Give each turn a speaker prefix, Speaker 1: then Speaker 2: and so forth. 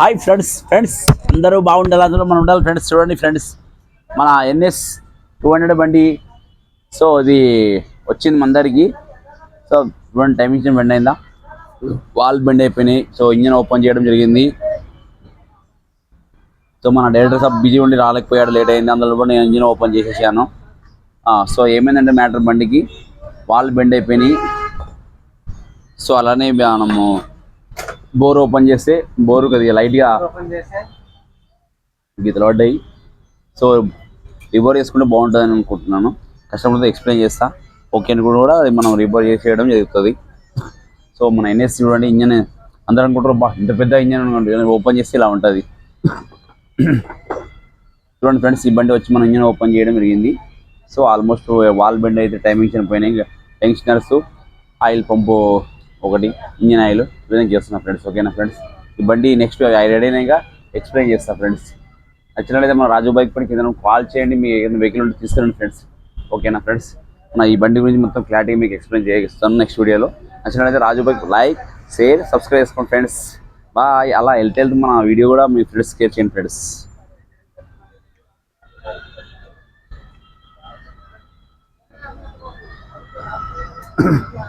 Speaker 1: Hi friends అందరూ బాగుండాలి, అందులో మనం ఉండాలి ఫ్రెండ్స్. చూడండి ఫ్రెండ్స్, మన NS 200 బండి. సో ఇది వచ్చింది మన దగ్గరికి. సో చూడండి, టైం ఇచ్చిన బండి అయిందా, వాల్ బండి అయిపోయినాయి. సో ఇంజన్ ఓపెన్ చేయడం జరిగింది. సో మన డైరెక్టర్ సాబ్ బిజీ ఉండి రాలేకపోయాడు, లేట్ అయింది. అందులో కూడా నేను ఇంజిన్ ఓపెన్ చేసేసాను. సో ఏమైందంటే మ్యాటర్, బండికి వాల్ బెండ్ అయిపోయినాయి. సో అలానే మనము బోర్ ఓపెన్ చేస్తే బోరు కొద్దిగా లైట్గా గీతలు పడ్డాయి. సో రిబోర్ చేసుకుంటే బాగుంటుందని అనుకుంటున్నాను. కస్టమర్తో ఎక్స్ప్లెయిన్ చేస్తా, ఓకే అని కూడా అది మనం రిబోర్ చేసేయడం జరుగుతుంది. సో మన NS చూడండి, ఇంజన్ అందరూ అనుకుంటారు బా ఇంత పెద్ద ఇంజన్ ఓపెన్ చేస్తే ఇలా ఉంటుంది. చూడండి ఫ్రెండ్స్, ఈ బండి వచ్చి మనం ఇంజన్ ఓపెన్ చేయడం జరిగింది. సో ఆల్మోస్ట్ వాల్ బెండ్ అయితే టైమింగ్స్ పోయినాయి. టెన్షనర్స్, ఆయిల్ పంపు ఒకటి, ఇంజన్ ఆయిల్ ఇవన్నీ చేస్తున్నా ఫ్రెండ్స్. ఓకేనా ఫ్రెండ్స్, ఈ బండి నెక్స్ట్ రెడీ అయినాక ఎక్స్ప్లెయిన్ చేస్తాను ఫ్రెండ్స్. నచ్చినట్లయితే మన రాజు బైక్ పని కింద కాల్ చేయండి, మీ వెహికల్ ఉంటే తీసుకురండి ఫ్రెండ్స్. ఓకేనా ఫ్రెండ్స్, మన ఈ బండి గురించి మొత్తం క్లారిటీ మీకు ఎక్స్ప్లెయిన్ చేస్తాను నెక్స్ట్ వీడియోలో. నచ్చినట్లయితే రాజు బైక్ లైక్, షేర్, సబ్స్క్రైబ్ చేసుకోండి ఫ్రెండ్స్. బాయ్. అలా వెళ్తే మన వీడియో కూడా మీ ఫ్రెండ్స్ షేర్ చేయండి ఫ్రెండ్స్.